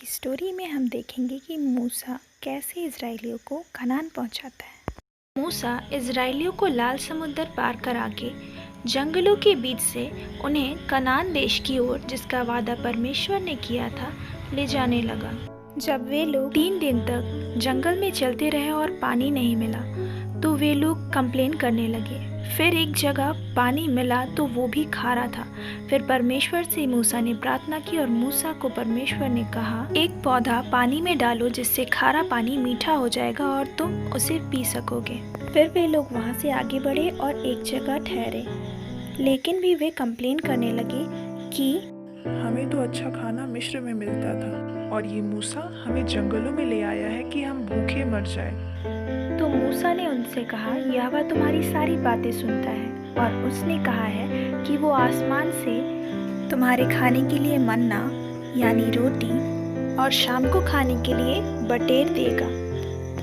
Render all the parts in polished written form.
की स्टोरी में हम देखेंगे कि मूसा कैसे इजराइलियों को कनान पहुंचाता है। मूसा इजराइलियों को लाल समुद्र पार करा के जंगलों के बीच से उन्हें कनान देश की ओर, जिसका वादा परमेश्वर ने किया था, ले जाने लगा। जब वे लोग 3 दिन तक जंगल में चलते रहे और पानी नहीं मिला तो वे लोग कंप्लेन करने लगे। फिर एक जगह पानी मिला तो वो भी खारा था। फिर परमेश्वर से मूसा ने प्रार्थना की और मूसा को परमेश्वर ने कहा, एक पौधा पानी में डालो जिससे खारा पानी मीठा हो जाएगा और तुम उसे पी सकोगे। फिर वे लोग वहाँ से आगे बढ़े और एक जगह ठहरे, लेकिन भी वे कंप्लेन करने लगे कि हमें तो अच्छा खाना मिस्र में मिलता था और ये मूसा हमें जंगलों में ले आया है कि हम भूखे मर जाए। तो मूसा ने उनसे कहा, यहोवा तुम्हारी सारी बातें सुनता है और उसने कहा है कि वो आसमान से तुम्हारे खाने के लिए मन्ना यानी रोटी और शाम को खाने के लिए बटेर देगा।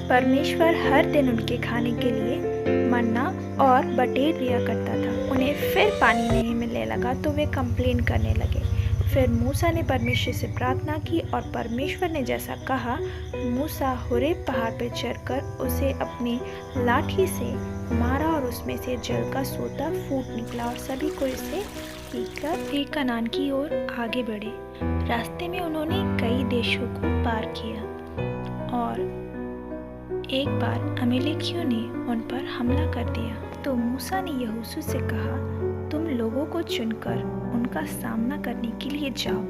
परमेश्वर हर दिन उनके खाने के लिए मन्ना और बटेर दिया करता था। उन्हें फिर पानी नहीं मिलने लगा तो वे कंप्लेन करने लगे। फिर मूसा ने परमेश्वर से प्रार्थना की और परमेश्वर ने जैसा कहा, मूसा होरेब पहाड़ पर चढ़कर उसे अपनी लाठी से मारा और उसमें से जल का सोता फूट निकला और सभी को इसे पीकर वे कनान की ओर आगे बढ़े। रास्ते में उन्होंने कई देशों को पार किया और एक बार अमेलेकियों ने उन पर हमला कर दिया। तो मूसा ने यहोशू से कहा, तुम लोगों को चुनकर उनका सामना करने के लिए जाओ,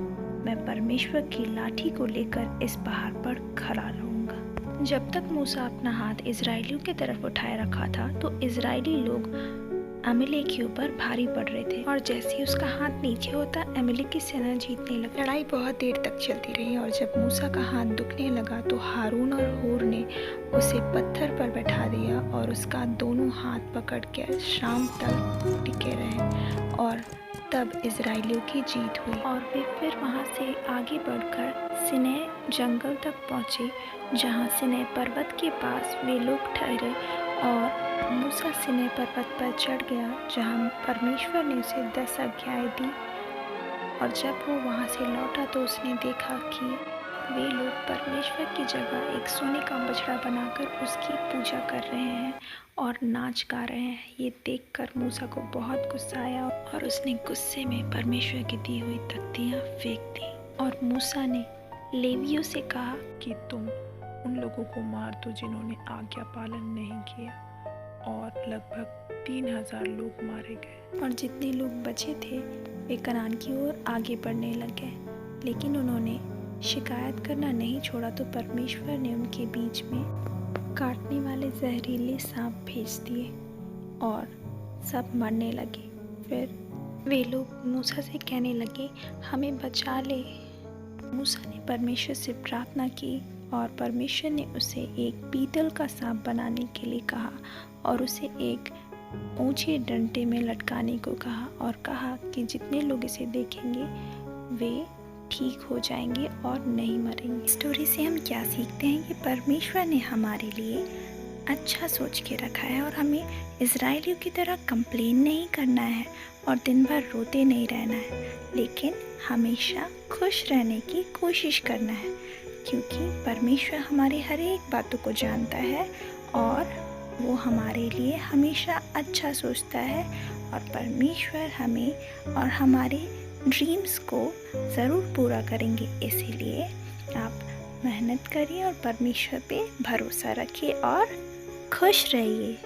मैं परमेश्वर की लाठी को लेकर इस पहाड़ पर खड़ा रहूंगा। जब तक मूसा अपना हाथ इजराइलियों की तरफ उठाए रखा था तो इजराइली लोग अमेलेकियों पर भारी पड़ रहे थे और जैसे ही उसका हाथ नीचे होता अमेलेक की सेना जीतने लगी। लड़ाई बहुत देर तक चलती रही और जब मूसा का हाथ दुखने लगा तो हारून और हूर ने उसे पत्थर पर बैठा दिया और उसका दोनों हाथ पकड़ के शाम तक टिके रहे और तब इजराइलियों की जीत हुई और वे फिर वहाँ से आगे बढ़कर सिनै जंगल तक पहुँचे, जहाँ सिनै पर्वत के पास वे लोग ठहरे और मूसा सिनै पर्वत पर चढ़ गया जहाँ परमेश्वर ने उसे 10 आज्ञाएं दी। और जब वो वहाँ से लौटा तो उसने देखा कि वे लोग परमेश्वर की जगह एक सोने का बछड़ा बनाकर उसकी पूजा कर रहे हैं और नाच गा रहे हैं। ये देखकर मूसा को बहुत गुस्सा आया और उसने गुस्से में परमेश्वर की दी हुई तख्तियाँ फेंक दी। और मूसा ने लेवियों से कहा कि तुम उन लोगों को मार दो जिन्होंने आज्ञा पालन नहीं किया, और लगभग 3000 लोग मारे गए। और जितने लोग बचे थे वे कनान की ओर आगे बढ़ने लगे, लेकिन उन्होंने शिकायत करना नहीं छोड़ा तो परमेश्वर ने उनके बीच में काटने वाले जहरीले सांप भेज दिए और सब मरने लगे। फिर वे लोग मूसा से कहने लगे, हमें बचा ले। मूसा ने परमेश्वर से प्रार्थना की और परमेश्वर ने उसे एक पीतल का सांप बनाने के लिए कहा और उसे एक ऊंचे डंडे में लटकाने को कहा और कहा कि जितने लोग इसे देखेंगे वे ठीक हो जाएंगे और नहीं मरेंगे। स्टोरी से हम क्या सीखते हैं कि परमेश्वर ने हमारे लिए अच्छा सोच के रखा है और हमें इजराइलियों की तरह कंप्लेन नहीं करना है और दिन भर रोते नहीं रहना है, लेकिन हमेशा खुश रहने की कोशिश करना है, क्योंकि परमेश्वर हमारे हर एक बातों को जानता है और वो हमारे लिए हमेशा अच्छा सोचता है और परमेश्वर हमें और हमारे ड्रीम्स को ज़रूर पूरा करेंगे। इसीलिए आप मेहनत करिए और परमेश्वर पे भरोसा रखिए और खुश रहिए।